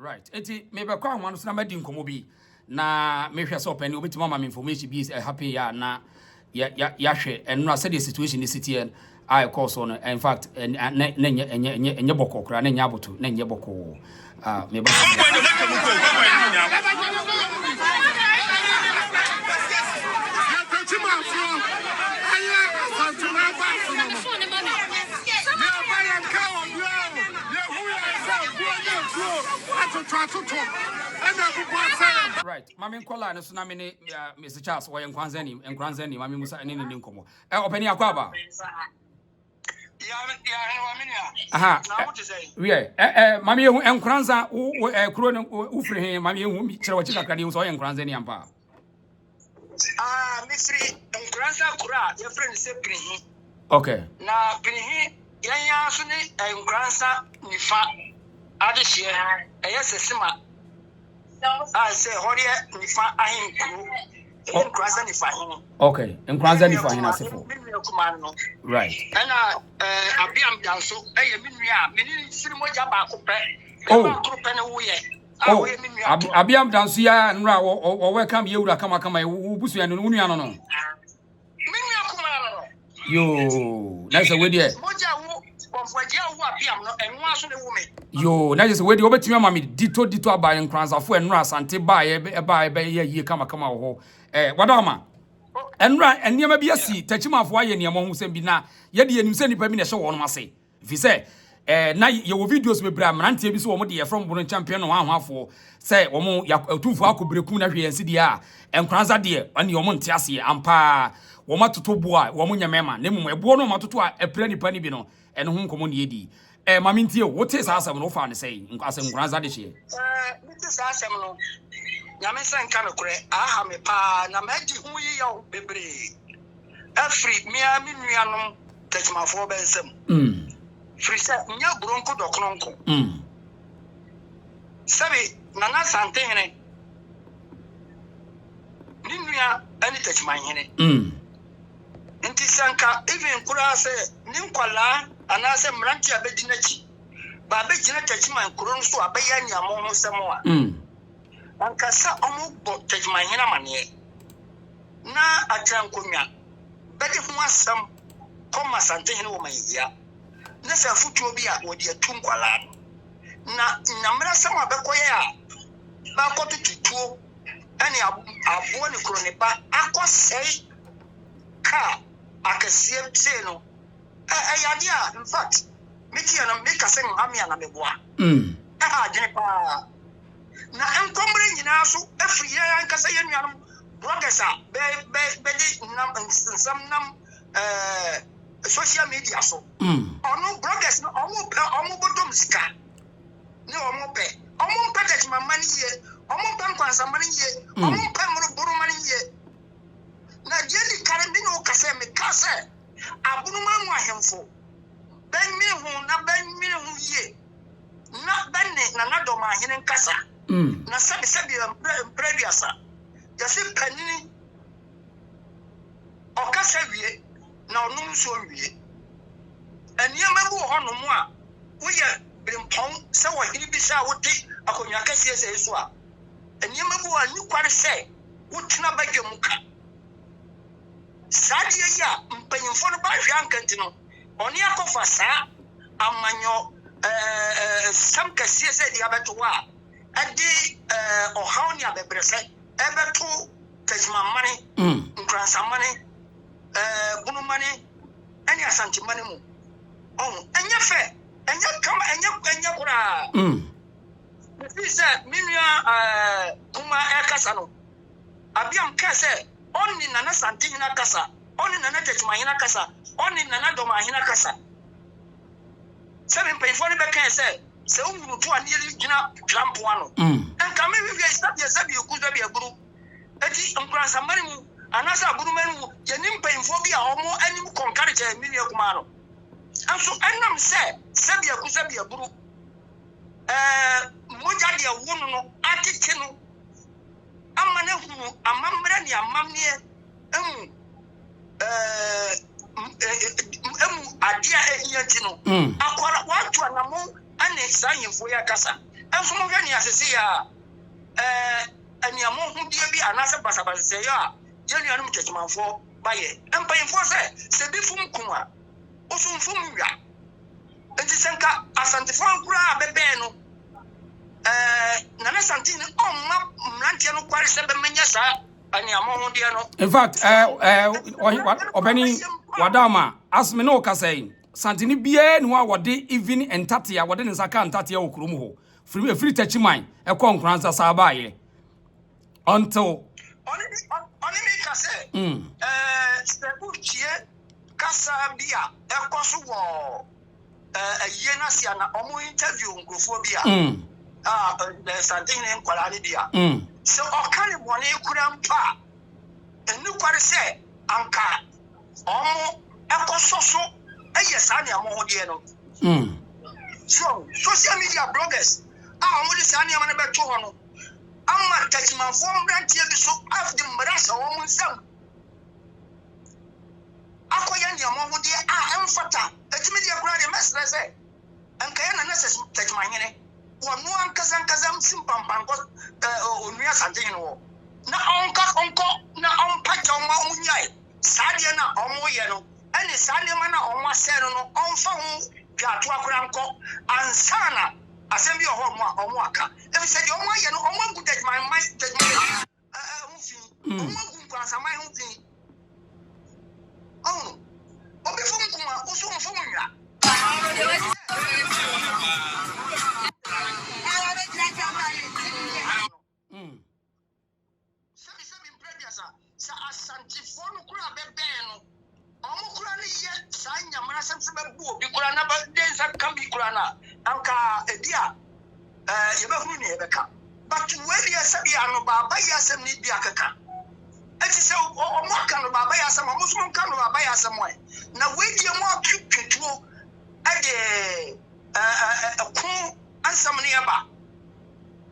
Right. Eti maybe kwa one so na medi nkomo bi na mehwe so open obeti mama information bi happy ya na ya hwe enura said the situation is city I course on in fact enye boko kra na nya aboto na enye boko me ba right mama nkola no so na me ne Mr. Charles wo Nkoranza ni mama Musa ene ne nkomo opani akwa ba aha mama yehu Nkoranza kuro no ufiri he mama yehu mi kire wo chika kra de so Nkoranza ni ampa Mr. Nkoranza kura your friend say Pinihi okay na Pinihi yanya so ni Nkoranza nifa ade hie sesima I say horia nifa ahinku Nkoranza nifa hin okay Nkoranza nifa hin asefo right ana Abbeam Danso minua menini siri moja ba ko pe ko pe ne wo ye Abbeam Danso ya nra wo welcome yewura kama wubusu ya no nua no minua kuma no yo na say we there moja wo ofwagia wo Abbeam no enwa so ne wo me yo na say we there obetimi ama me dito aba Nkoranza fo enra asante ba ye yie kama wo wadama enra eniema bi asi Takyimafo aye niema ho sem bi na ye de enim se nipa bi na hye wo no ase fi se na ye wo videos bebra mrantie bi so wo de ye from Bono champion no ahwafo se wo mo atufu akobrekum na hwe yansi dia Nkoranza de ani wo mo nte ase ampa wo matoto bo a wo mo nyamema na mum ebo no matoto a epra nipa ni bi no ene ho nkomo ne yedi mama ntie wo te sa asem no fa ne sei asem Nkoranza de hye nte sa asem no nyame senka no kure aha me pa na maji hu yi yaw bebre afri mia mi nuanom Takyimafo bensem frisa nya bronko dokronko sabe nana sante hene ni nua ani Takyimanhene nti sanka even kura se ni nkwala anase mranti abedinachi ba begina Takyiman kuro nso abaya nyamo ho semo a ankasa omo bo Takyimanhene amane na atrankonwa bedi ho asam koma sante hene wo mayia na sa futuo bi a wodi atunkwala na namra sama bekoye a ba koto tutuo ani abo ne kuro ne ba akosei ka akasie tse no yade a in fact miki na meka se amia na meboa adwene pa na enkombre nyina so afiri ya ankasa ye nuanom bloggers a be nam social media so ono bloggers no omo bodom sika ne omo pe Takyiman mani ye omo pe Nkoranza mani ye omo pe moro mani ye na jeli kare bi no kase me kase abunu manu ahemfo ben mi hu ye na benne na Dormaahene nkasa na sabi previousa ya se panini okasa wie na onum so wie eniema bu ho no mu a wo ye brimpon se wo hiri bi sa wo ti akonwa kasie se so a eniema bu a ni kware se wo tena bagam ka sadia ya mpanyimfo no ba hwe ankanti no oni akofa sa amanyo sam kasie se dia beto wa ade ohawni abebrese ebeto Takyiman mane Nkoranza mane bunu mane ani asante mane mu enya fe enya kama enya kura bisa minua kuma ekasa no Abbeam kase onni nana sante hina kasa onni nana Takyimanhene kasa onni nana Dormaahene kasa seven pay for the back se unu to ani gina trampo ano enka me wi sabi okuza bi aguru eti Nkoranza mari mu anasa aguru mari mu ye nim payinfo bi a omo anim konkare che mini akuma no anso enam se sabi akuza bi aguru moja de wonu no atete no amane hu amamre ni amamne adia ehianti no akwara watu anamo ane sayinfo ya kasa and from Gani as a seer, and your mom who dear be another passable say, Jenny and Takyiman for by it, and paying for say before Kuma, also from ya. And the Sanka as Antifon grab a beno. Nana Santin on Mantiano Quarisaba Menyasa, and your mom diano. In fact, Obeni Wadama, as Menoka saying, Santini bien wa de even and Tatia, what in Saka and Tatia Okrumo, free Takyiman, a Nkoranza Sabaye. Until only make us say, Stebuchie, Casa Bia, El Kosovo, a Yenasiana, Omo interview, Gophobia, the Santin and Qualanidia. So, all kind of one couldn't pa, and look what I say, Anka, Omo, El Kososo, a Yesania Modiano. So, social media bloggers, I'm with the Sania Manabato. I'm Takyiman form brand here so after the Marasa woman son. Akoyan Yamomo dear, I am fata, a media brother master say, and Kayana Nesses Takyimanhene, or no one Kazam Simpam Pankos, Unia Santino. Na uncle, na Pacha Maunyai, Sadiana Omoyano, and the Sadiamana or Marcelo on phone, Gatuakuranko, and Sana. Assembly of Omwaka. If said your mind, and Omo good at my mind, that my oh, but before Kuma, also from but when you said you are no Baba, yes, and need be a caca. And she said, oh, more can Baba, some Muslim can Baba somewhere. Now, wait your more cute control at a cool and some nearby.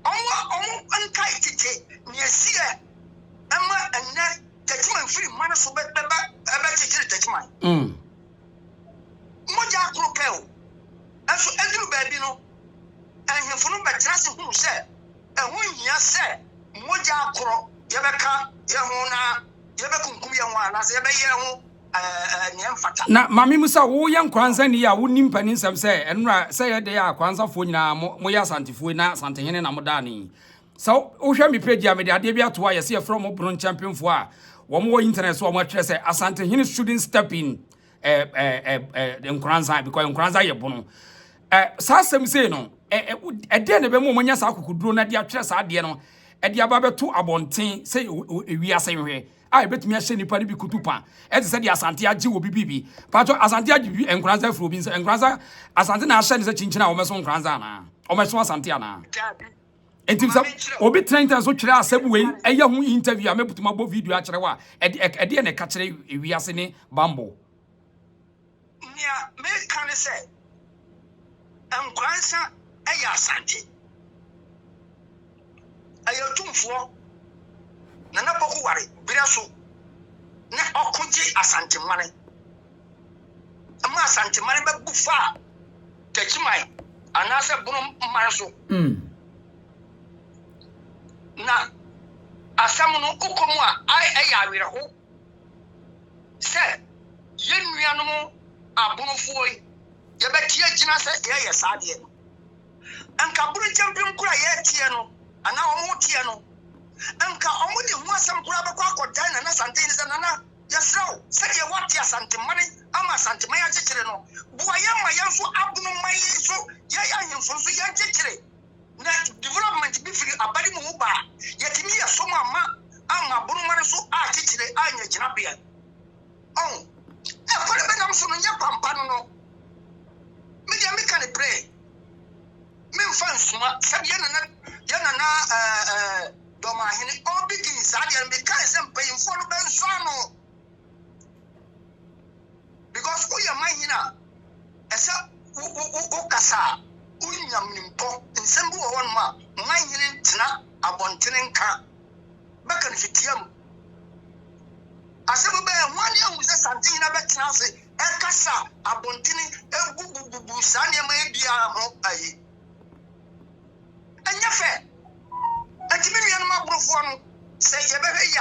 Untight near Sia, Emma and Ned Takyiman free man so better Takyiman. Moja Propel. And so Andrew Babino. And you follow by dressing who said, and when you said, Moja Cro, Yabaka, Yamona, Yabakum, as ever young, na Mammy Musa, who young Nkoranza near wouldn't penny some say, and say they are Nkoranza for now, Moya Santifuina, Santihene and Amodani. So, Ocean be paid Yamida, Debia to I see a from Open champion for one more internet, so much as Santihene shouldn't step in Nkoranza because Nkoranza Yabono. Sassam say no. Den be mo manya sa akukuduro na dia twere sa de no dia ba beto abonten say wi asen hwe a betumi ahye nipa ne bi kutupa e say dia asante age wo bibibi pato asante age bi Nkoranza fro bi Nkoranza asante na ahye ne se chinchina o meso Nkoranza na o meso asante ana entim sa obi trenta so twere asabu we eye ho interview a meputuma bo video a kire wa e de ne ka kire wi ase ne bambo nia me kan say Nkoranza Aya Santi. Aya Tumfo Nana Bokuwari, Birasu, Ne Okuji Asante Mane. Ama Asante Mane Bufa, Takyiman, Anasa Bunum Maraso. Na Asamuno Ukomwa, I Ayawiraho. Say, Yenuano Abunufoy, Yabetia Jinasa, Aya Sadian. And Kaburi champion cry Tiano, and now Motiano. And Kamudi was some Grabaka or Dina and Santin Nana. Yes, so, say what yes, Santimani, Ama Santimaya Chitrino. Boyama Yanso Abno my so, Yayan so young Chitri. That development be free a body muba. Yet me a soma, Ama Brumaraso, Chitri, Anya Jinabian. Oh, I put a bit of some Yapampano. Media can pray. Men fans, Yana Dormaahene, all begins, and because I'm paying for the Bensano. Because we are mine now, as a Ukasa, Unyam Nimpo, and Sembu one ma, mine Tina, Abontinenka, back and Fitium. As a bear 1 year with a Santina Betanasi, Ekasa, Abontini, Sanya may be a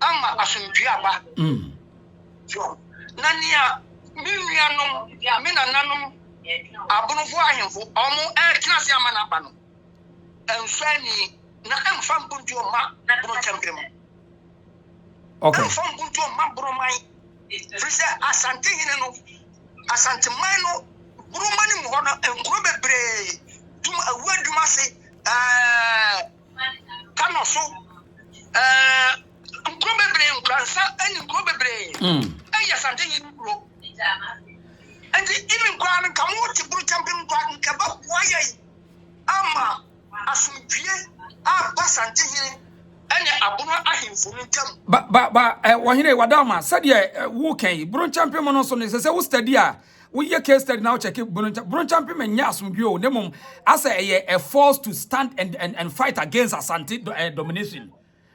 ama asundua yo nania minuanom minananum abunufo ahemfo omo ekinase amana ba no ensani na emfa mbuntu ma Bonokyempem okay emfa mbuntu ma bromai frise asantehene no asanteman no bromani mu hono enkuro bebre dum awaduma se kanoso Nkoranza bebre Nkoranza ani nkuro bebre ayi asantehene nkuro and even Grand Kamuti Bonokyempem Grand Kaba Wayai Ama Asumdue Abasantehene ene abono ahemfo ntam wahine wadama sadia wo kan Bonokyempem no so ne se wo study a wo ye case study now check Bonokyempem nya asumdue o nemom asa a force to stand and fight against Asante domination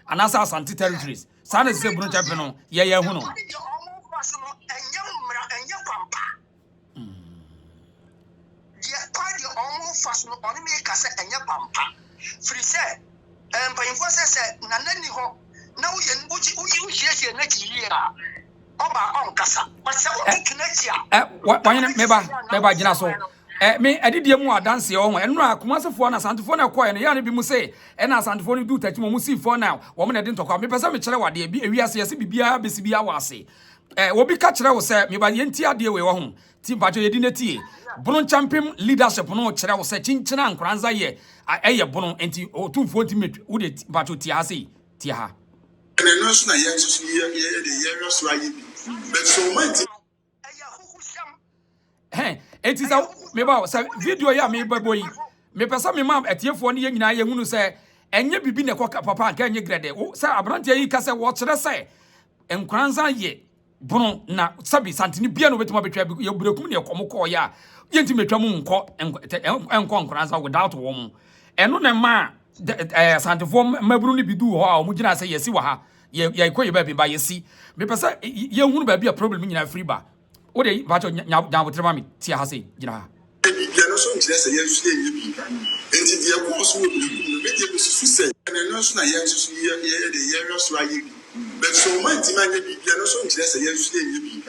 and asa Asante territories sana se Bonokyempem no ye hu no party almost fast no only make us enya pampa free say mpanyimfo say na nani ho na wo ye uji na kiyi a oba onkasa but say wo tunachi a wanyene meba gina so me adidie mu adanse ho eno akomasefo na asantefo na koye no ya ne bi mu say na asantefo no du Takyiman mu sifo na wo me na de ntokwa me pesa me kire wade bi ewiase yesi bibia besibia wase wo bi ka kire wo say me ba yenti ade we wo ho ti bajo yedi netie Bonokyempem leadership no kire wo say chinchina Nkoranza ye eye bono enti otumfo ntimet wo de bajo ti ha sei ti ha and no so na yen so ye the so ayi but so much enti sa me ba sa video ya me baboyi me pesa me mam etiefo ne ye nyina ye hunu say enye bibi ne koka papa anka enye grade sa abrante yi ka say wo kire say Nkoranza ye bono na sabi santini bia no betuma betwa ye burekum ne komko ya yenti metwa mu enko Nkoranza without wo mu eno ne ma santefo maburu ne bidu ho a mu gina say yesi wa ha ye koye ba bi ba yesi me pesa ye hunu ba bia problem nyina free ba o de bacho nya botrema mi ti ha say gina ha bia no so nkire say ye so ye bi enti de ko so wo bi me de su say and no so na yen so ye the so ayi but so much man ye bia no so nkire say ye so ye bi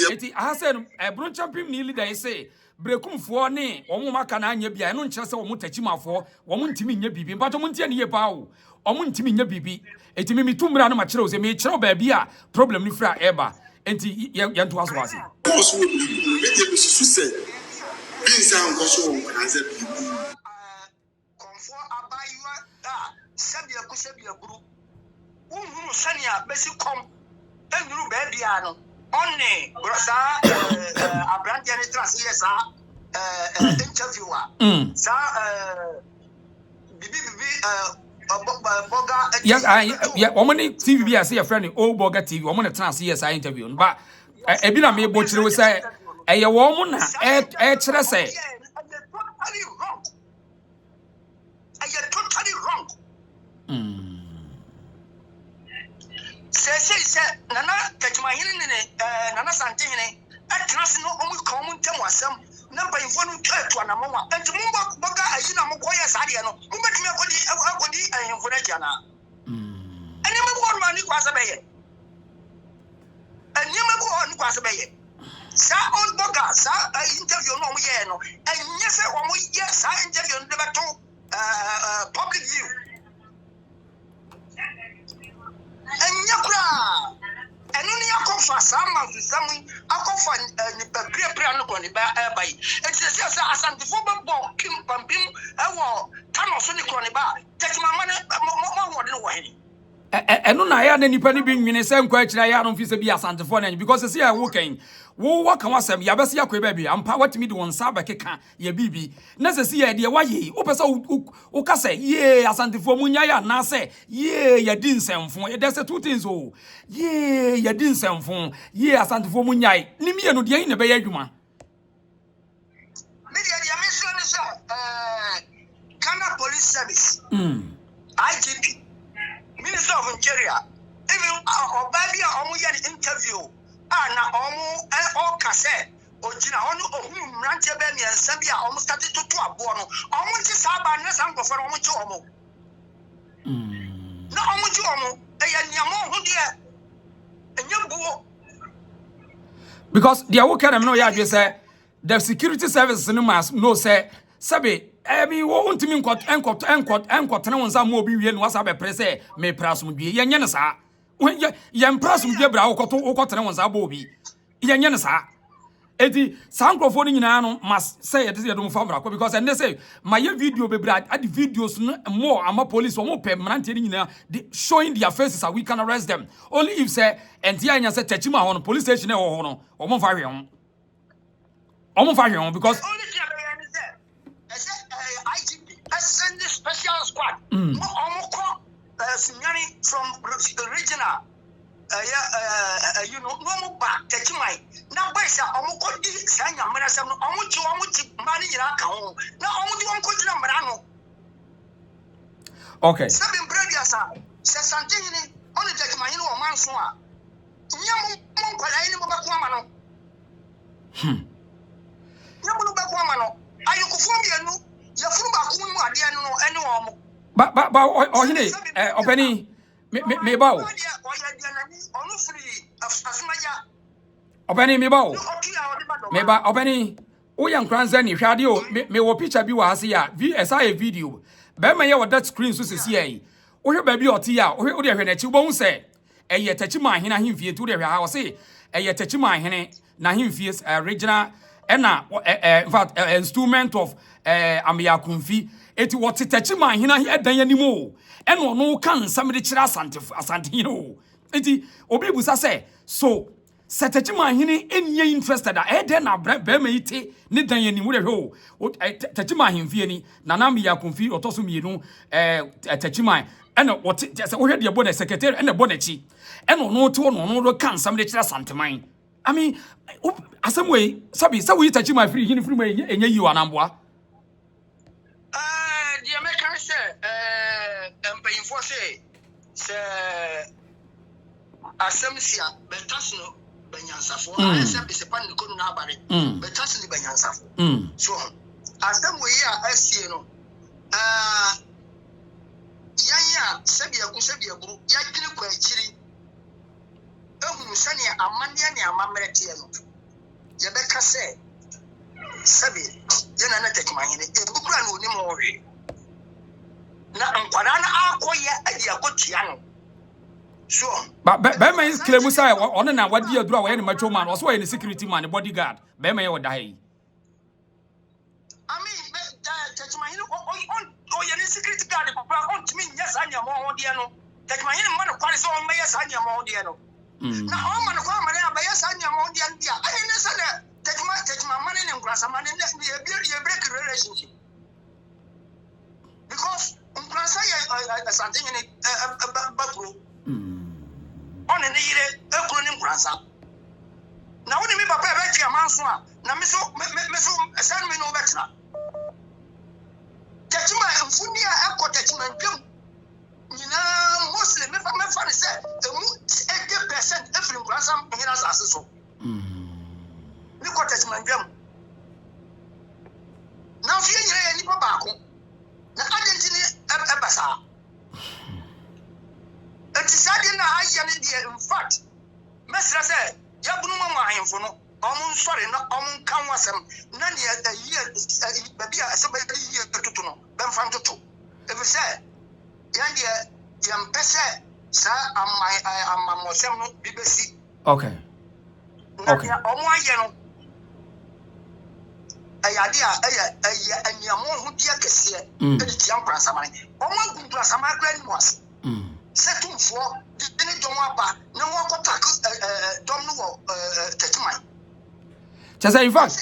enti ha say Bonokyempem ni leader say brekumfo ne omo maka na anya bia no nkire say omo Takyimafo omo ntimi nya bibi bacho mo ntie ne ye ba o omo ntimi nya bibi enti me tumra no ma kire o say me kire ba bia problem ni fra eba enti ye nto aso wase course wo me de su say bin san ko so Nkoranza bi konfo abayua sabia ku sabia guru unhunu sania besi kom enuru ba bia no onne brosa abrante ne translate sa interviewer sa bibi boga yeah woman TV bi say your friend old boga TV woman translate sa interview but ebi na me bo kire we say eye wo mo na kire say totally wrong say Nana Takyimanhene Nana Santehene atrans no omu common temu asem na bayifonu to anamwa enti mumba boga ayina mokoya sade no mumbetumi akodi ahemfo na kiana eni mako no ani kwasa beye eni mako no kwasa beye sa on boga sa interview no mo ye no enye se omo ye sa interview no debato public view enya kura enu ni akofa sama nzamu akofa ni pepre no ko ni ba bai etese asantifo bebo kim pambim ewo tanoso ni ko ni ba Takyimamane mo wode no waheni enu na ya na nipa ni bi nwene se nkwa akira ya no mfise bi asantifo na because se ya wo kan wo waka wasem ya bese yakwa ba bi ampa watimi de won saba keka ya bibi na se ya de waye wo pesa wo kase ye asantifo munya ya na se ye ya di nsemfo there's two things oh ye ya di nsemfo ye asantifo munya ni mi ye no de yin na be ya adwuma media dia mission is Ghana Police Service IGP Minister of Interior even Obabia omu ye interview na omu kase ojina onu ohun mrantie be mi ensa bia omu start to abo no omu nti saba na sankofo omu chi omu na omu chi omu eya niamo hu de enyebuo because they are working them no ya say the security services no must no say sabe ebi wo ntimi enkot na wonza mo obi wie no wasa be prese me prasum dwie ye nye ne sa ye prasum dwie bra wokoto na wonza bo obi ye nye ne sa eti sankrofo ni nyina no must say ye dey do famra ko because and say my video be bra at the videos no more ama police wo pe mrante ni nyina showing their faces so we can arrest them only if say entia anya say Takyiman police station e ho no wo mo fa hwe ho omo fa hwe ho because send the special squad. From the regional, you know, no back, Takyiman. Now, by some Omoko, Sanya Manasam, Omuchi, money in our account. Now, Omuchi, okay. Seven brothers are Santini, only Takyiman or Mansua. Yamu Bakwamano. Yamu Bakwamano. Are you conforming? But ohine openi me bawo openi me bawo me ba openi oya Nkoranza ni hwade o me wo picture bi wa hase ya VSI video be ma ye wo that screen so sesi ai wo hwe ba bi oti ya wo hwe de hwe na chi wo hu se eye Takyimanhene ahemfie tu de hwe ha wo se eye Takyimanhene na ahemfie regional ena in fact instrument of Amayakunfi eti what Takyimanhene edan yanimo eno no kan nsam de kira asante o eti obi busa se so Takyimanhene enye interested eden na be ma yite ne dan yanimu de hwe o Takyimanhene ni na Amayakunfi otoso mienu Takyiman eno what se wo hwe de bo na secretary eno bo na chi eno no to no kan nsam de kira santeman I mean asemwe sabi sa we Takyiman free hini free ma enye yi wanamboa the American say paying for say Asemsia betasno banyansafo asem be sepan ko na bare betasni banyansafo so asem we ya asie no yanya sebia buru ya gine kwa akiri ehunu sane amane ne amamrete no ye beka say sabi yana na Takyimanhene ebukura no onim owe na nkwara na akoye adi akotia no so but be man claim say on na wadi adura we ne macho man also we security man bodyguard be man ye woda hai I mean Takyimanhene on ye security guard ko on timi nyasa anya mo ho de no Takyimanhene man kware so on mayasa anya mo ho de no na o man ko amane abayasa anya mo ho de ndia ayi ne say Takyimanhene and Nkoranza man you break relationship because Nkoranza Santini Bakro on the year Nkoranza. Now when me papa be a man so na me send me no better. Takyiman mfunia akọ Takyimanhene Muslim, if I'm funny, say 80% every Nkoranza in us as so. Look what is my drum. Now, if you're any tobacco, the Argentina Ebasa. It is suddenly I in fact, Mr. said, Yabunuma, I am for no. Sorry, no, come was none a year, maybe somebody year to know, Ben Fanto. If we say, Yam Pesse, sir, I'm my Mosem BBC. Okay. Okay. A idea, and your more dear Cassia, the young Pransamai. Almost good Pransamai grand was. Setting for the Domapa, no one could tackle Domo Takyiman. Just in fact,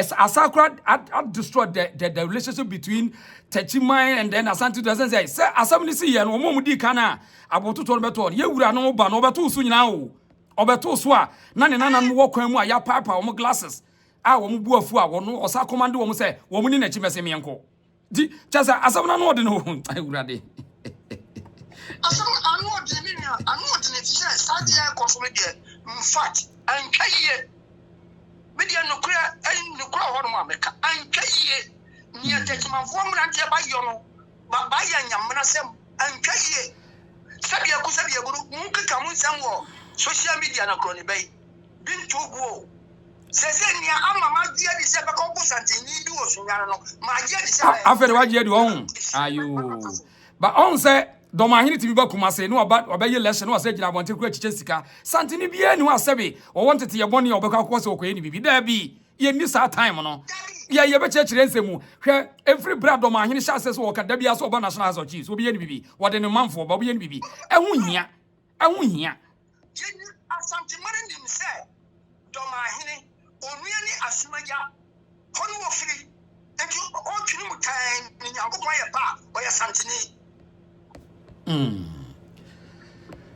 as Asakra had destroyed the relationship between Takyiman and then Asante doesn't say, sir, as somebody see and Omomudi Kana about to Torbeton, you would know ban over two soon now. Over two swa, none and walk home, ya papa, or glasses. I won't go for one or Sa commando will say, woman in a chimesemianco. Just as I'm not know, I would ready. I'm not the in fact, I'm Kaye. Media no clear and no crowd on America. I'm Kaye near Takyiman woman and by Yono, but by Yamanasem and Kaye. Sabia Kusabia group, Munka Kamun war, social media no crony bay. Been to war. Says, I'm a dear December Compos and need to us, my dear. After what you do, are you? But on say, Dormaahene to be back say no about obey lesson was said I want to create Jessica. Santini be any was sabi or wanted to your money or back was okay. There be ye miss our time no. Yeah, you better church semu. Every brad Dormaahene says walk at Debbie as over national or cheese will be any bibi. What in a month for Bobby and Bibi. And we here. Takyiman said Dormaahene or really as Maya Honor free and you all time in your bar or your Santini.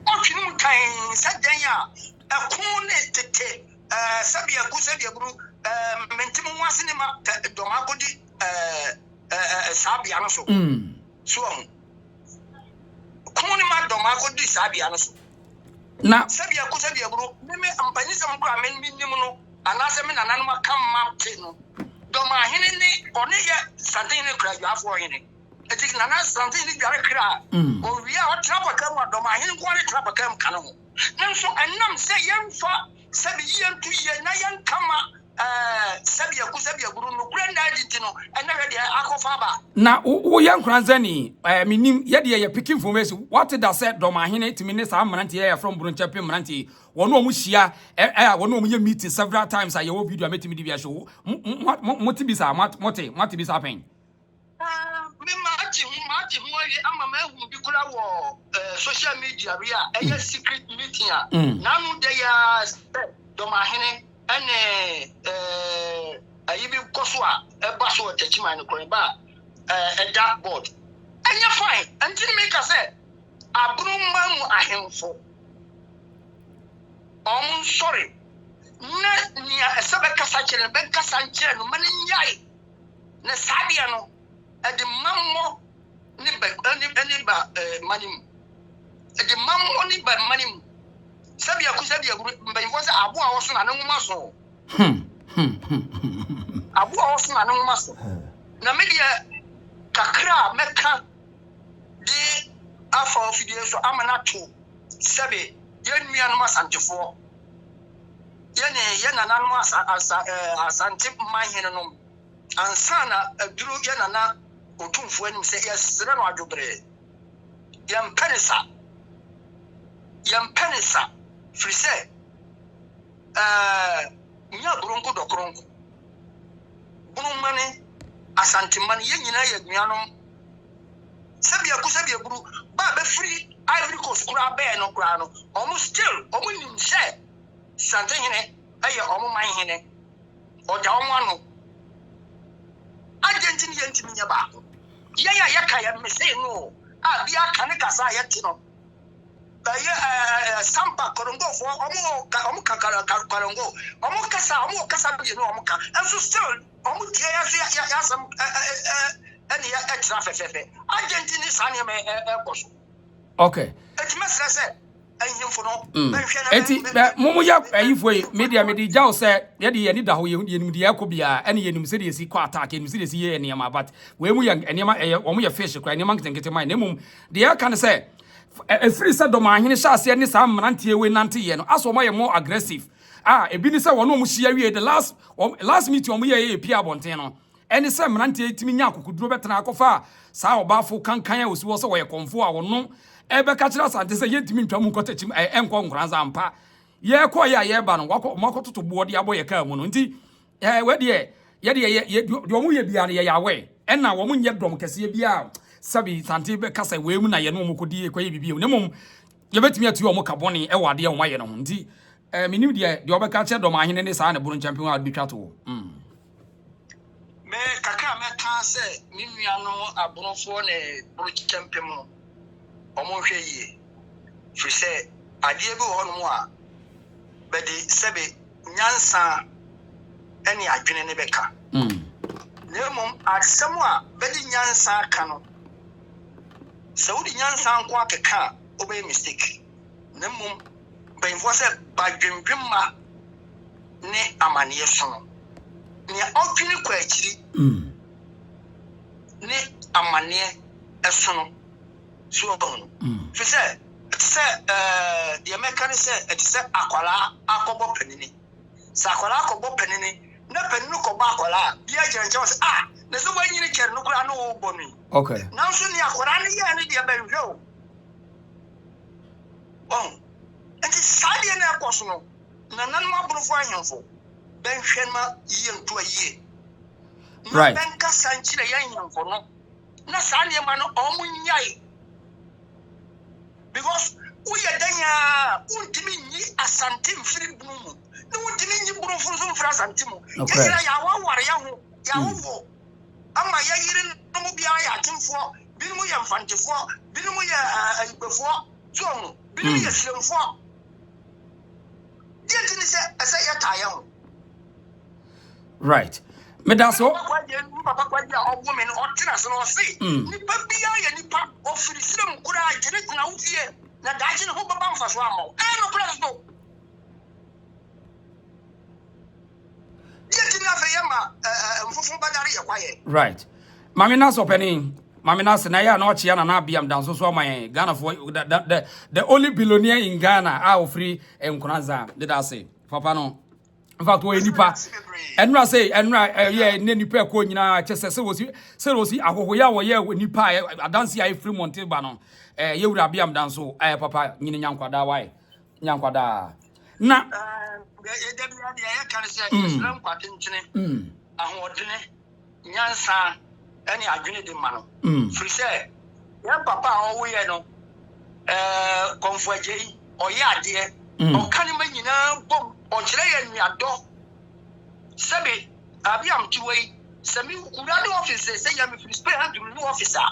Okay, said Danya, a cornet, Sabia Kusabia Group, Mentimu Cinema, Domagodi, Sabiano. So, Conima Domagodi Sabiano. Now, Sabia Kusabia Group, Mimi and Panisam Gramen Minimuno, and Asamin and Anima come mountain. Dormaahene, Onia, Santini Craig, you have for any. I think Nana something direct cry. Or we are trapper come or Dormaahene quality trapper come canon. So and num say young for 7 years, 2 years, Nayan Kama, Sabia Kusabia Guru, Grand Aditino, and never the Akofaba. Now, young Kranzani, I mean, yet you're picking for me. What did I say, Dormaahene to Minister Amanti from Bonokyempem Manti? One more Mushia, one more meeting several times. I will video meeting media show. What to be happening? Social media, we are a secret meeting. Now they are Dormaahene and a even Koswa, a Basso Takyiman, a dark board. And you're fine. Until make us say, a broom I am for. Sorry. Not near a Sabaka and Becca Sanchez, Manin Nasabiano. At the mammo, money. At the mammo, only by money. Sabia Kusabia, but it was Abu Austin and no muscle. Abu Austin and no muscle. Namedia Kakra, Mecca, the Alpha of the so Amanatu, Sabi, Yeniamas and Jeffo. Yanamas as Takyiman and Sana, a Drew Yanana. When you say yes, Sereno Adobre. Yam Penisa, Frise, Nya Bronco do Cronco. Bunumani, Asantiman, Yenina, Miano, Sabia Kusabia Guru, Baba free, Ivory Coast, Grabe, no grano, almost still, Omun said, Santahene, Aya, Omo Mahene, or Damano. Argentinian to me about. Yaka, me say no. Bia Kanakasa Yatino. Sampa Korongo for Omuka Karongo, Omokasa, Omokasa, you know, Omoka, and so still, Omuka, any extra fefe. Argentina sani me koso. Okay. Eti mesra se anyimfo no eti momo ya ayifo media medi jaw se ye de ye ni da ho ye nim de yakobia ene ye nim se de si kwa attack nim se de si ye enema but we mu ye enema omo ye fish kra enema nketenkete man nemum de ya kan se efiri se Dormaahene sha ase ne sa mrantie we nante ye no aso mo ye more aggressive ebi ni se wono mo hia wie the last meeting omo ye pia bonten no ene se mrantie timi nya akokuduro betena akofa sa obafo kankan a osi wo se wo ye konfo a wono ebe ka kira sante se yentimi ntwa mu nkotachim enko Nkoranza ampa ye ko ya ye ba no makototo boode abo ye ka mu no nti we de ye omu ye bia ye yawe enna wo mu nye dom kese bia sabi sante be kasa we mu na ye no mu kodi ko ye bibia ne mum ye betimi atu omu kabone e wade ye wo maye no nti minim de obeka kira Dormaahene ne sa na buru champion a bitwato me kaka me kan se mi nua no abonofo ne Bonokyempem omo hwe yie fi se ade bi ho no a bedi sebe nyansa eni adwene ne beka nemom asem a bedi nyansa ka no saudi nyansa nko akeka obey mistake nemom benfo se badwendwemma ne amane so no ne odwene kwa akiri ne amane eso no so no fi se the mechanic say it say akwala akobo penini sa akwala akobo penini na penini ko ba akwala bia gyenche was na so wanyini kere no kura no wo bonu okay now so ni akwala ne ye ne dia ben hwe enti sadi na ekoso no na nan ma brofo ahemfo ben hwe ma yiye nto aye right ben ka sanchire ye ahemfo no na sadi ma no omunyai because we are danya untimi nyi asante mfiri bunumu no untimi nyi burufuru so mfira asante mu yira ya waware ya ho ya wo ama ya yire no mu bia ya atimfo binu ya mfantefo binu ya ayibefo so mu binu ya silemfo dienti ni se asa ya taya ho right medaso papa kwaje ogwomen otina so no si nipa bia ya nipa ofiri silem kura agire tena ufie na daji no baba mfaso amo no kura so dienti na fe yama mfufu badari ya kwaye right mami na so penin mami na se na ya na ochia na Abbeam Danso so man Ghana for the only billionaire in Ghana ofiri Nkoranza did I say papa no in fact we nipa enra say enra ye ne nipa ko nyina chese se wosi ahohoya wo ye nipa adanse ai free monte ba no ye wura Abbeam Danso papa nyine nyankwada wai nyankwada na ya kan se islam kwate nchene ahodene nyansa eni adwene de ma no free say ya papa owo ye no konfo agei oye ade o kan ma nyina bom o kire ye nuado sebe Abbeam tiwei semi urade office say ya me free spare hand no officer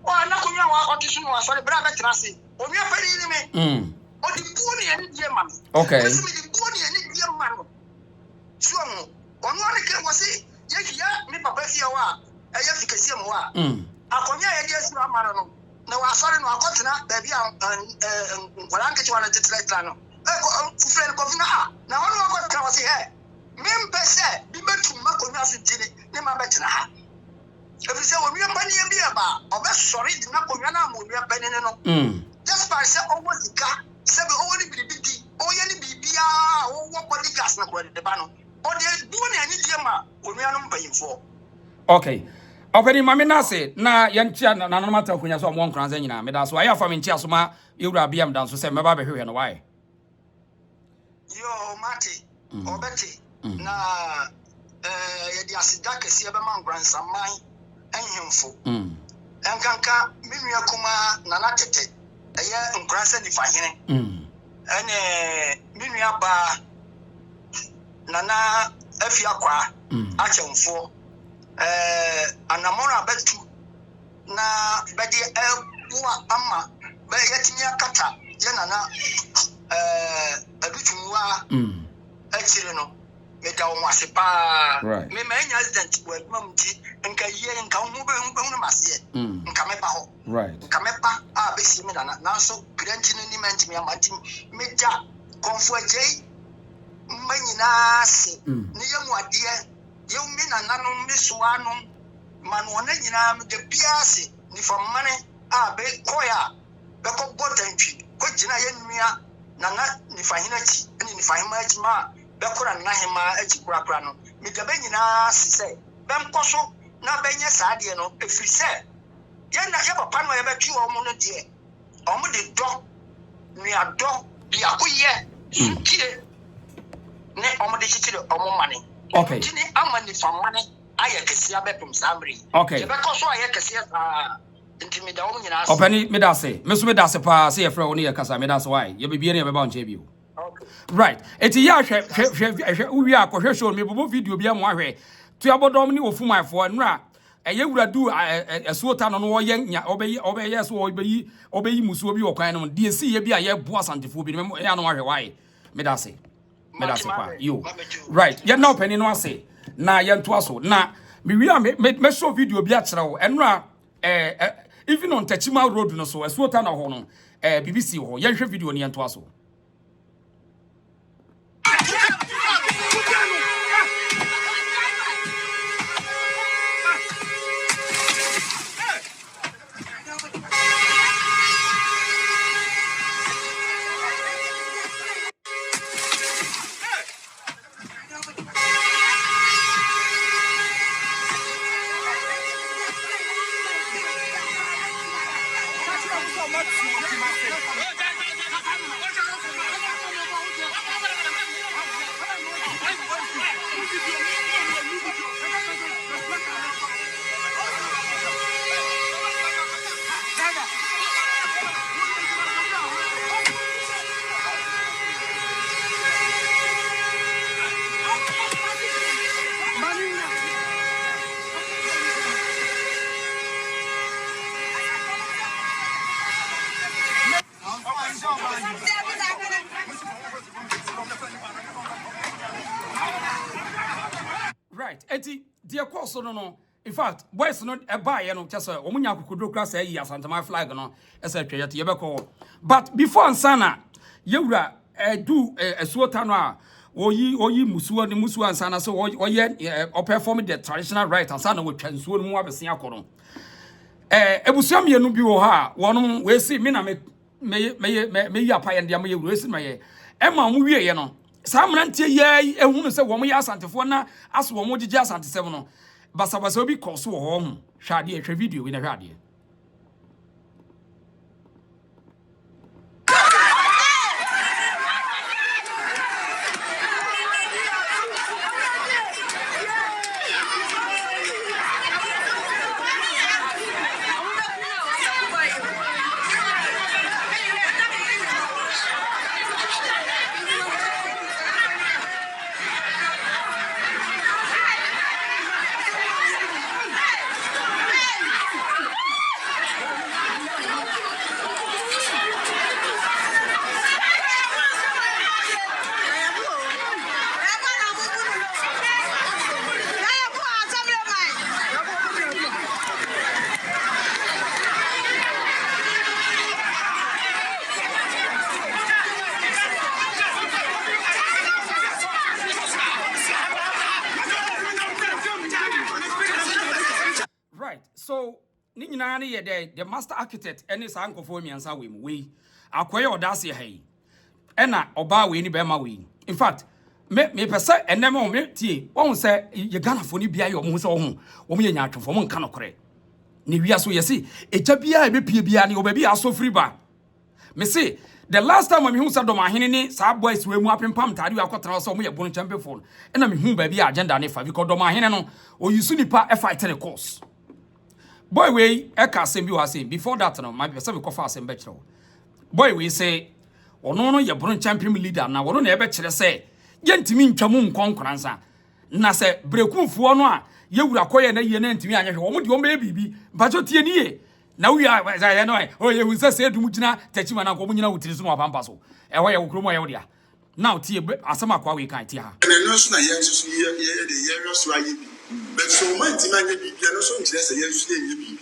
o na konwa wa otisu no asore bra betrase o nwa fari ni me o di buoni ani die ma okay so me di buoni ani die ma no so mo onu ani ke wose ye ya me papa fia wa eye fikasie mo wa akonya ye die su amara no na wa asore no akotena ba bia nkwala nke chiwa na tetra no friend ko fina na onu akotena wose he membese bi betum makonya so jini ne ma betena ha ebi se wonua pani e bia ba obe sorry di na konwa na amonua pani ne no just by say almost sika se be owoni bibidi oye ni bibia wo body gas na ko de ba no o de duoni ani die ma onua no mpayimfo okay opedi mami na se na yanchia na mata kunya so mo Nkoranza nyina meda so aya fa me nchia so ma ewura Abbeam Danso se meba behwe no why yo mate obeti na ye di asida kese be ma Nkoranza man enhemfo enkanka menua kuma na na tete eye Nkoranza ni fahene ene menua ba na afiakwa achemfo anamona betu na bedi bua ama be yetinya kata ye nana adutumwa achire no meda wo ase pa me manya accident wo adwam ti nka ye nka hu be mase nka meba ho nka meba a be si me na so granti no ni manti me amanti meja konfo agei manyina se ne yamu ade ye umi na nanom me soano man wona nyina me de biase ni famane a be koya be ko botantwi ko gina ye nua na ni fahina chi ni fahima chi ma be kora na hema achi kura no me de be nyina se be nkoso na be nya saade no efiri se ye na ye papa no ye be twi o mo no de o mo de do ni ado bi akoye sukie ne o mo de chichire o mo mane okay kini amani famane aye kesi abepum samri ye be koso aye kesi intimida o nyina ase opani medase meso medase pa se ye frɛ wo ne ye kasa medase why ye bibie ne ye be ba nche bi o right eti ya hwɛ uwi akɔhwɛ show me bobo video bia mo ahwɛ to abodom ne ofumafo nra eye wuradu esuota no wo ye nya obeyi so obeyi musuo bi okwan no de esi ye bi aye bo asantefo bi me ya no ahwɛ why medase pa yo right ye na opani no ase na ye nto aso na me show video bi akyerɛ wo enra even on Takyiman road no so esuota na ho no BBC ho ye hwɛ video ne ye nto aso. Right, eti dear course no. In fact, boys no buy no just omunya kokodro kra say yi asantama flag no esa tweyete ye beko. But before ansana yewura do esuota no a oyi musuo ne musuo ansana so oye perform the traditional right ansana we twansuo no mu abese akoro. Ebusuam ye no bi wo ha wono we si me na me yi apa ye ndia me yewura esi me ye. Ema mu wie ye no Samrantie ye ehunu se wo mo ya asantefo na aso wo mo gigi asantesem no basabasa obi koso wo ho hwade ehwe video we na hwade So ni nyina na ye the master architect ene sa nkofo miansa we mu we akoye odase hai ena oba we ni be ma we in fact me pese enem o me tie won se ye ganafo ni bia ye o mu se o hu o mu ye nya atwofo mo nka no kore ni wi aso ye si eja bia e be pie bia ni oba bia aso free ba me say the last time me hu sa Dormaahene ni sa boys we mu apempam tade we akotena so mo ye Bonokyempem phone ena me hu ba bia agenda ne fa because Dormaahene no o yusu nipa e fight the course. Boy we eka asem bi wa say before that no my person be kofa asem be kire. Boy we say ono no ye Bonokyempem leader na wono na e be kire say ye ntimi ntwamu Nkoranza na say brekunfuo no a ye wura koye na ye na ntimi anyehwe wo mo de o me bibi bajo tie ni ye na we ya no o ye hu say dum gina Takyiman na ko mo nyina wutiri so no apampa so e ho ye wo kromo ye wo dia now tie asama kwa we kan tie ha and no so na yen so ye the yen so aye bi but so man ti man ye bi no so nkire say yen so ye bi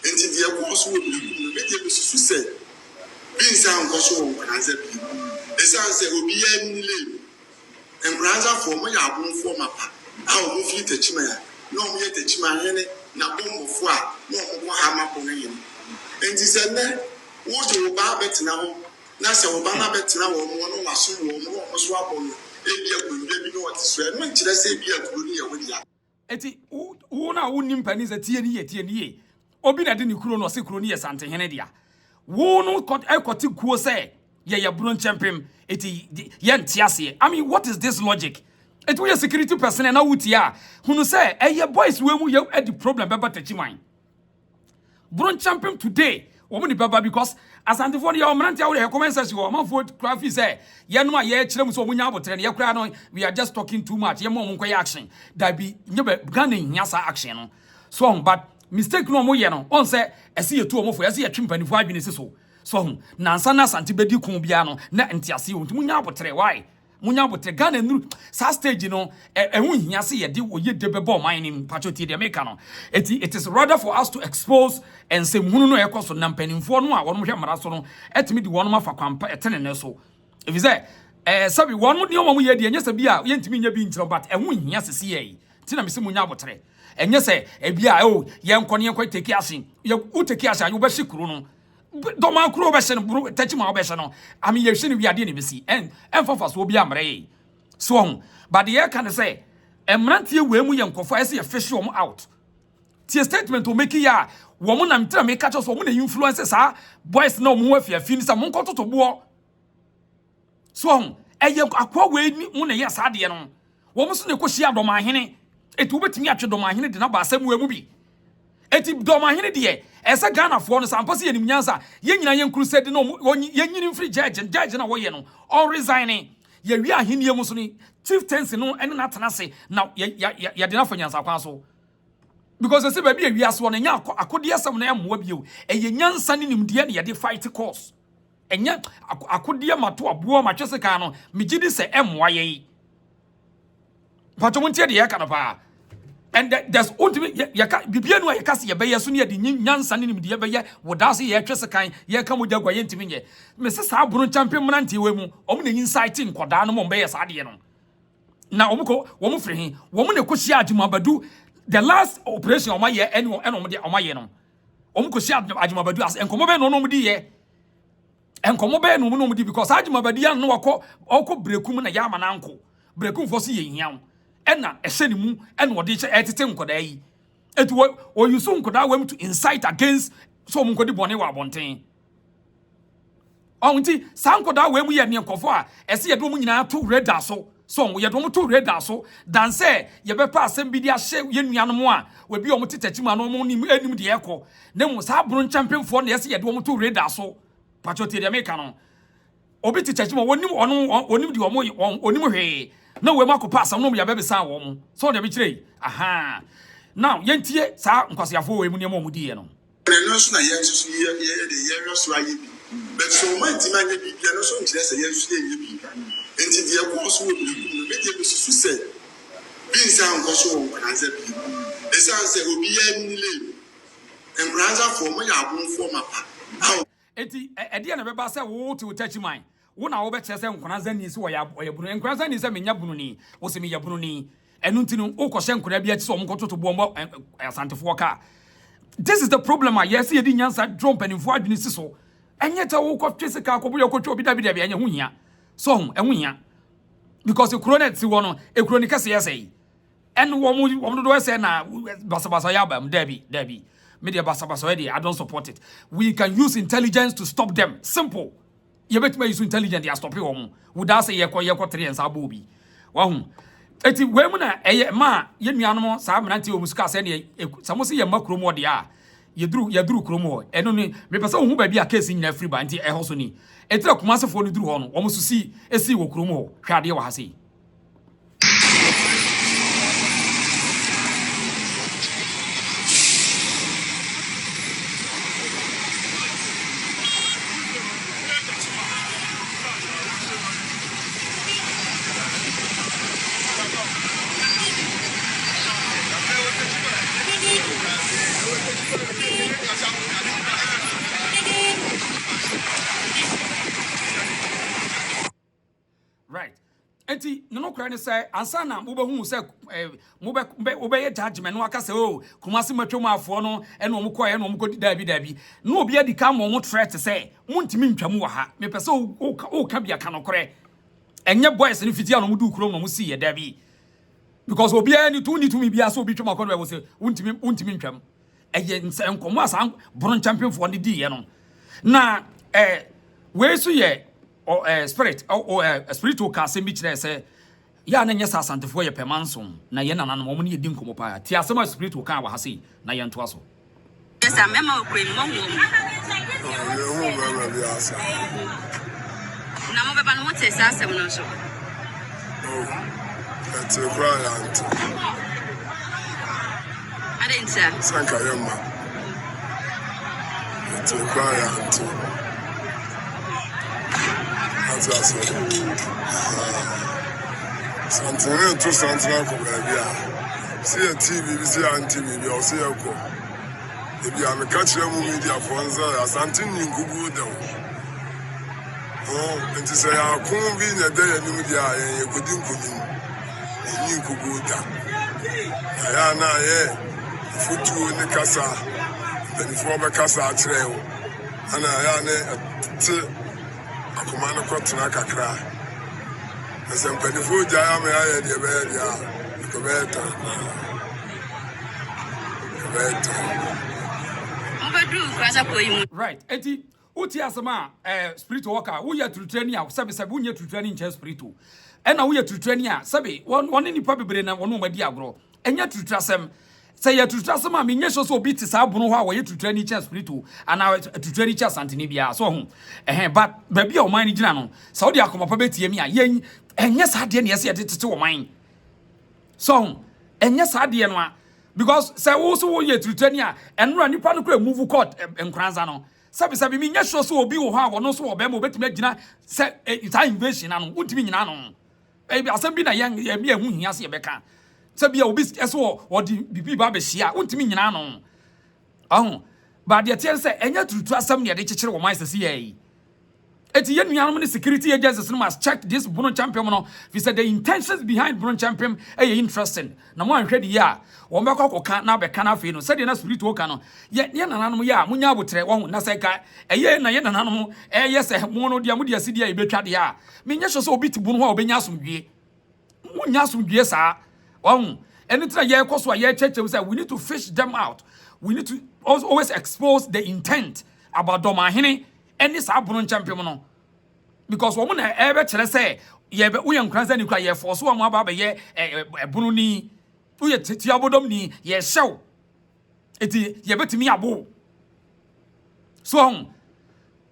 enti de ko so wo bi no be de so say bi nsan ko so wo Nkoranza bi esan say obi ya ni le Nkoranza for mo ya abun for mapa a wo fi Takyiman ya no mo ye Takyimanhene na bomofo a no mo ko ha mapa no yin enti say ne wo de wo ba betina ho na se wo ba na betina wo mo no waso wo so abon no ebi akunde bi no what so no nkire say ebi akuru ni ye wo dia eti wo na wo nim pani za tie ni ye obi na de ni kuro no se kuro ni ye Santehene dia wo no ekoti kuo say ye Bonokyempem eti ye ntiase. I mean, what is this logic? It we a security person na wutia hunu say boys we mu ye the problem beba Takyiman Bonokyempem today wo ni baba because asante for the omrante awo the comment section wo man vote craft say ye no ye kire mu so omunya abotre ne ye kura no we are just talking too much ye mo nkoye action that be nye Ghana nyasa action no so but mistake no mo ye no on say ese ye tu omofo ese ye twimpanifo adwene so so nansa na asante bedi kun bia no na ntiase wo munya abotre why munya abotre Ghana nuru sa stage no ehun hia se ye de oye de bebo man ni patriotic de make no it is rather for us to expose and say hunu no ekoso na mpanimfo no a wono hwe mara so no etimi di wono mafa kwampa etene ne so if you say sabi wono de omo ye de enye se bia ye ntimi nya bi nkyero but ehun hia se se ye ti na me se munya abotre enye se bia ye nkone ye kwateki ase ye uteki ase ayo be shikuru no Doma kuro be hye no Takyiman be hye no ami ye hye no wiade ne besi en fafa so obi amre so but the can say emrantie we mu ye nkofo ese ye fish wo out tie statement o make ya wo mu na mtra me catch so wo na influences boys na mo afia fi ni sa mo nkototo bo so eye akwa we ni mu na ye sa de no wo mu so ne ko hia Dormaahene etu betimi atwe Dormaahene de na ba asem we mu bi eti Dormaahene de esa Ghana for no sampose ye nimnyansa ye nyina ye crusade no ye nyini free judge na wo ye no all resigning ye wi ahenie mu so ni chieftains no ene na tenase na ye de na fanyansa kwan so because se ba bi ye wi aso no nya akode asem na emmoa bi o ye nyansa ni nimde ne ye de fight course enya akode mato abo ma twese kan no megidi se emmoa ye pato montie de ye ka no pa. And there's ultimate bibia no yakase ye beye so ne de nyansa ne nimde ye beye wodase ye twese kan ye ka moja gwa ye ntimi nye me se sa Bonokyempem mrante we mu omo na insight nkoda no mo beye sa de no na omo frɛ hin omo ne kohia adwumabadu the last operation omo ye eno de omo ye no omo kohia adwumabadu as enkomo be no di ye enkomo be no di because adwumabadu ya no wakɔ brekum na ya ama na anko brekum fo so ye hiam ena ehye mu ena wode che etete nkoda yi etu o yusu nkoda wem to incite against so mu nkodi bone wa abonten onti san nkoda wem ye ne nkofo a ese ye do mu nyina to radar so ye do mu to radar so dan se ye be pa asem bi di ahye ye nuanom a we bi o mu Takyiman no mu nim enim de ekɔ na mu sa Bonokyempem fo na ese ye do mu to radar so patriotic de make no obi Takyiman wonim de onim hwe na we makopa asam no ya bebe san wo mu so de be kire aha now yentie sa nkwasiafo we mu ne mo di ye no no so na yen so ye de ye so aye bi but so man ti man ye bi no so nkire say ye so ye bi enti de ko so wo bi no be de be su say bi nsan ko so wo Nkoranza bi esan say obi ya ni le Nkoranza for mo ya abun for mapa enti ede na beba say wo to Takyiman wona wo be chese Nkoranza ni se wo ya bunu Nkoranza ni se menya bunu ni wo se me ya bunu ni enu ntinu wo ko hye nkora bia chise wo mkototo bo asantefo ka. This is the problem. Yes, ye di nyansa drum penifo adwene si so enye ta wo ko twese ka ko bo ko twa obi da bia enye ho hia so enho hia because ekronet si wo no ekronik kase yesai en wo do say na basabasa ya Abbeam dabi media basabasa I don't support it. We can use intelligence to stop them. Simple. You bet me use intelligence ya stop you. Would that say ye ko 3 and sabobi. Wahu. Eti we mu na ma ye nuanom sa mnante omusuka se ne samosi ye makromo de a ye duru kromo eno ni me pese wo hu ba bi a case nyina free ba nti ho so ni etira kumasefo no duru ho no wo mususi esi wo kromo ho hwade wa ha sei. eti no kra ne say ansa na mo behu say mo be judgment no aka say o kumase matwom afo no ene o mo koye ene o mo kodi dabi no obi adi ka mo threat say mo ntimi ntwam wa ha me pese o ka bia ka no kre enye boys ni fitia no mo du krom no mo si ye dabi because obi ani tu ni tumi bia so obi twam akọ no we say untimi ntwam eye nkomo asa bron champion for ni di ye no na we so ye spirit spiritual ka se bi kire say ya na nyesa asantefo ye pemanso na ye nananom mo ne ye di nkomo pa ti asema spiritual ka wa ha sei na ye nto aso yes amema okwe mo wo na mo beba no mo te sa asem no so that's a client I didn't say sanka yema that's a client that's something to something ko baby see a TV see a TV or see a ko if you am catch them media for nza something ngugu dem oh nti say akun bi na dey anim dia ye godin kodin ni ngugu da ya na ye futu ni kasa then for be kasa atreo ana ya ne akomano kwatuna kakra esempani fuja ya me aye de be dia kobeta obadu kwasa koyimu right eti uti asema spiritual worker wo ya trutrani a sabe wo nya trutrani nche spiritual ena wo ya trutrani a sabe woni nipa bebre na wono madi agro enya trutrasem say ya trutrasem a menye so obi ti sa bono ho a wo ya trutrani nche spiritual ana trutrani nche santini bia so ho but baby a o man ni gina no saudi akomopa betie mi a yen enye sa de ne yese ye tete wo man so enye sa de no a because say wo so wo ye trutrani a enra nipa no kra move court Nkoranza no sabi mi nya so obi wo ho a wono so obem obetimi agina say ita invasion ano untimi nyina no asem bi na ye mi ehu hia se ye beka sabi obi eso odi bibi ba be hia untimi nyina no ahun ba de tie say enya trutu asem ne de kekere wo man sese ye eti ye nuanom ne security agencies no must check this Bono champion no we said the intentions behind Bono champion interesting na mo anhwe de ya wo mekọ koka na be kana fe no said na spirit wo ka no ye nananom ya munya abotre wo na say ka na ye nananom ye se mo no dia mo dia si dia e betwa de ya menye so obi ti Bono ho obenya asomdwie munya asomdwie sa wo anything ye koso ye cheche say we need to fish them out we need to always expose the intent about Dormaahene any sa Bono champion no because woman na ebe kire say ye be wo Nkoranza ni kra ye force wo aba be ye Bono ni wo ye tiabodom ni ye hyew eti ye betimi abo so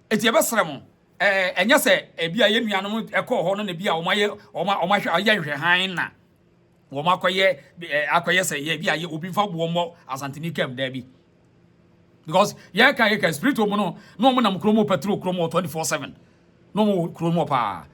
eti ye besrem enya se ebia ye nuanom ekọ ho no na bia oma hwe aye hwe han na wo makoye akoye se ye bia ye obi fa bo mo asantini kem da bi because ye ka spirit wo no mo na mkromo petrol kromo 24/7 no mo kromo pa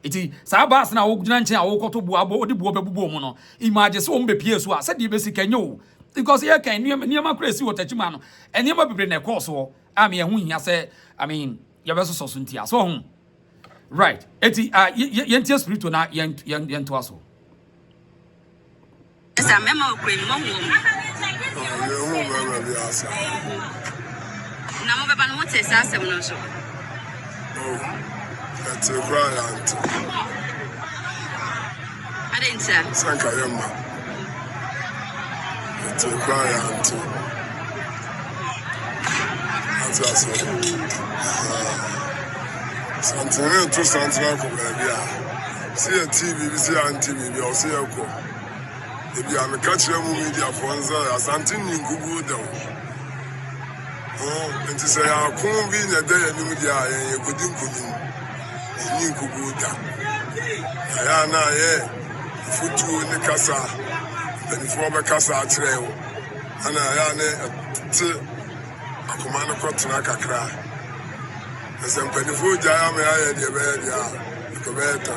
iti sa baas na wo gina nchen a wo koto bu abo odi bu obebubu mo no imagine so mo be pie so a se di be sikanyo because ye kan niema kresi wo Takyiman no eniema bebre na course wo am ye hu hia se I mean ye be so ntia so hu right iti ye ntia spirit na ye nto aso esa mema okwe mo na mo beba no mo te sa asem no so that's a client I didn't say sanka yema that's a client that's something to something ko baby see a TV see a TV or see a ko if you am catch them media for nza something ngugu dem oh nti say akun bi na dey anim dia ye godin kodin ni ngugu da ya na ye futu ni kasa then for be kasa atreo ana ya ne ti akomano kwatuna kakra esempani fuja ya me aye de be dia kobeta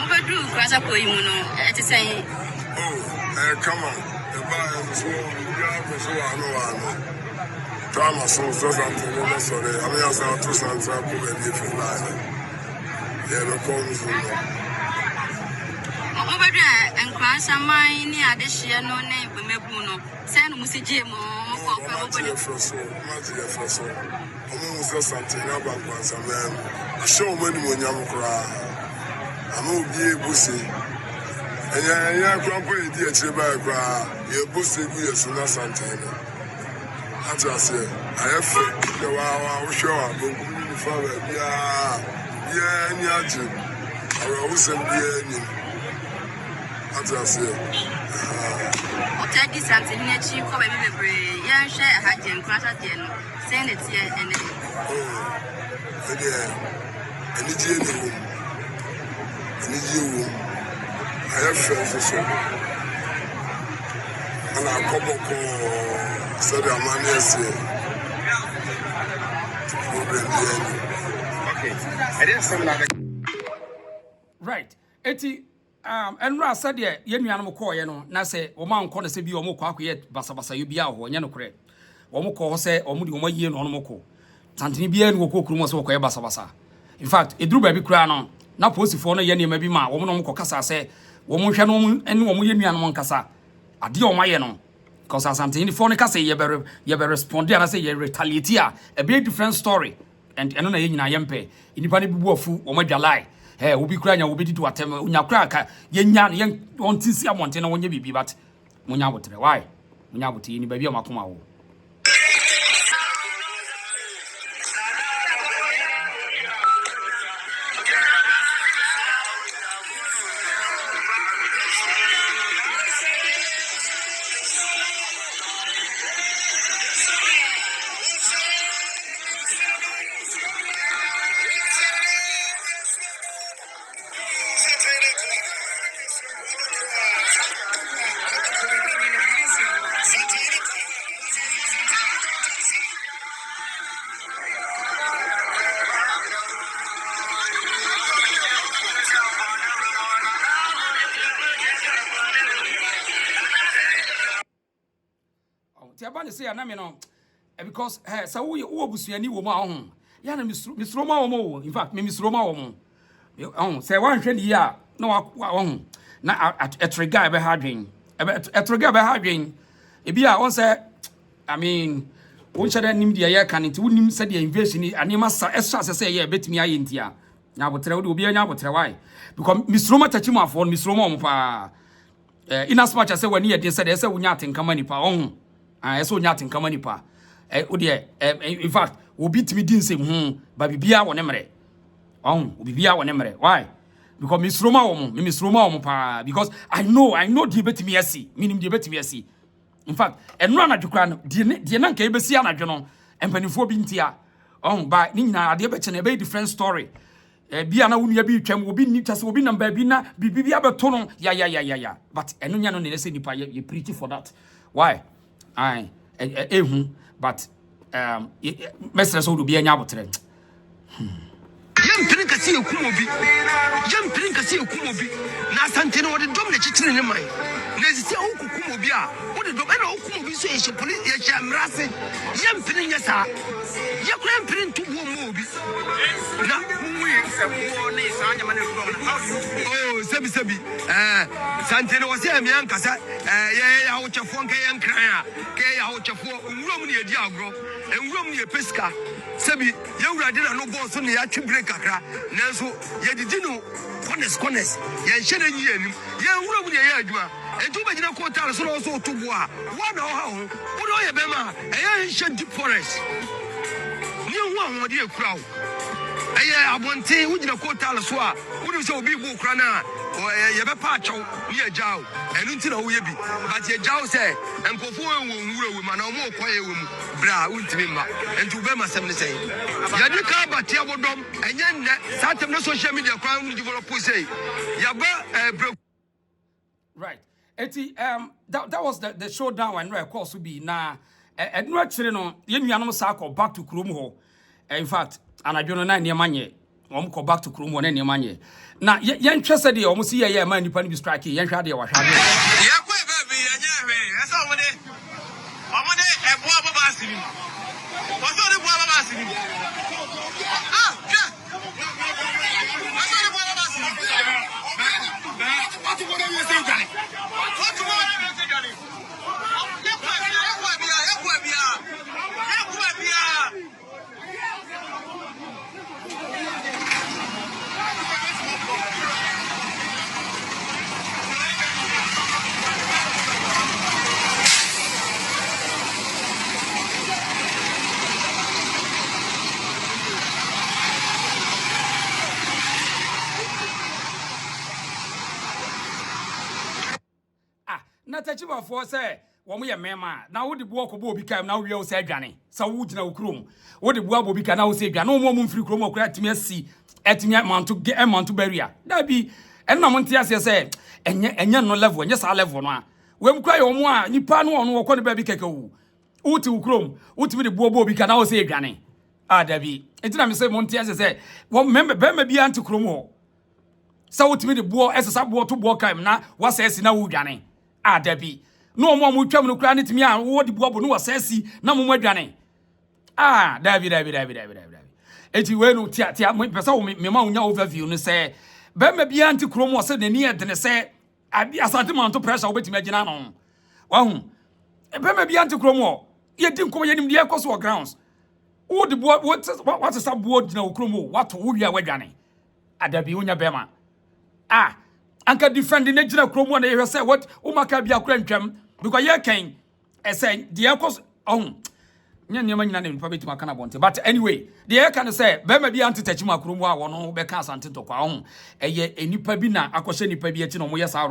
obadu kwasa koyimu no eti say oh come on the buy so ya so ano Drama so something no sorry. I mean as I to Santa ko be dey feel like. Yeah, no comes no. Obedwa Nkoranza man ni adehye no na ebemebu no. Say no musije mo ko ko obedwa. So. Omo so something about Nkoranza man. I show money mo nyam kra. Amo bi ebusi. Enya kwampo e di akire ba kra. Ye busi gu yesu na something. I just say, I have the wow show up, but we follow. Yeah, and Yajim. I was in the I just say, what I did something near you come and be young share had Jim Cratter Jen, send it here and I have friends so. And I come so the money is okay. I didn't say like right. Eti enra said ye nuanom call ye no na say o man ko na se bi o mo kwa akye basabasa yo bia ho nye no kure. O mo ko se o mo di o ma yie no no mo ko. Tantini bia ni ko kuru mo se ko ye basabasa. In fact, eduru ba bi kura no na posifo no ye ne ma bi ma o mo no ko kasa se o mo hwe no ene o mo ye nuanom nkasa. Ade o ma ye no. Because as something in the phone say you better respond and I say you retaliate a very different story and no na yina yempe in the bu afu o ma dwalai eh obi kura nya obi di to atem unya kura ka yenya yen on tinsi amonte na wonye bibi but munya botre why munya botre ni ba bi amakoma wo. Tiabani say na me no because say wo busuani wo mu ahun ya na misroma wo mu in fact me misroma wo mu say wan hwe ni ya na wa na etrega be hadwen etrega be hadwen e bia won say I mean won shada nim dia ya kan nti wonim say dia invasion ni anima sa extra say ya betimi aye ntia nya botre wo obi anya botre why because misroma Takyimafo misroma wo pa in as much as say when ye dey say wonya atenkama ni pa so nya atenkama nipa in fact obi timi di nsem ba bibia wo ne mere bibia wo ne mere why because misroma wo pa because I know the betimi asi minim the betimi asi in fact enro na dwekra no de na nka ebesi anadwo no empanifo bi ntia ba ni nyina ade be chene be different story bia na wonu bi twam obi ni tase obi namba bi na bibia beto no ya but eno nya no ne se nipa ye preach for that why but mesra so do bia nya botre Yam Prinkasi Okumobi, Yam Prinkasi Okumobi, Nasantino, or the dom that you in mind. There's a Okumobia, what the dom and Okumobi says, police, Yam Rasi, Yam Prinkasa, Yakram Print to Womobi. Oh, Sebi, Santino was a young Casa, out of Fonka and Kraya, Kay out of Romania Diagro, and Romania Pesca. Sebi, you rather no boss on the actual break. Nanso ye didi no honest ye nhede nyi anim ye nwura ye adwuma entu be gina kotal so no so to boa wa na ha ho wo do ye be ma ye nhye deep forest ni hu ahode ekura wo ye abonte wo gina kotal so a wo do se obi bu kura na ye be pa acho ni agyawo enu nti na wo ye bi but ye agyawo se enkofo wo nwura wo ma na mo koye wo mu bra untimi ma entu be ma sem ne sei ya de ka batia bodom enye nne satem no social media kwa mu develop say ya ba right eti that was the showdown and of course will be na edno akire no ye nuanom sa akọ back to krom ho in fact anadwo na niamanye om ko back to krom ho na niamanye na ye ntwese de om si ye ma nipa ni bi strike ye hwa de wa hwa de ya kwa baby anya hwe esa omode ebo ababa asiri na Takyiman for say wo mo ye mema na wo de bo okobo obi kai na wo ye say adwane sa wo gina wo krom wo de bo obi kai na wo say adwane wo mo mfiri krom okura atimi asi atimi manto barrier da bi enna mo ntia say enye no level enye sa level no a we mkura ye wo a nipa no ono wo kɔ ne ba bi keke wo uti wo krom utimi de bo obi kai na wo say adwane da bi entina me say mo ntia say wo member bi anti krom ho sa utimi de bo esesa bo to bo kai na wa say si na wo dwane dabi no mo twam no kura ne timi a wo de boabo no wasasi na mo adwane dabi eti we no tia pesa wo me ma unya overview no say be ma bia anti krom wo se ne ne edene say asante man to pressure wo betimi agina no wa hu be ma bia anti krom wo ye di nkom ye nim de ekoso grounds wo de bo what is that board na wo krom wo what wo wi a wadwane dabi unya be ma anka defending na gina kromo na ye say what umaka bia kura ntwam because ye kan say the ekos nya nyama nyina na nipa betima kana bonte but anyway the ye kan say be ma bia anti Takyiman kromo a wono be ka asante to kwa eye enipa bi na akɔhye nipa bi achi no mo ye sa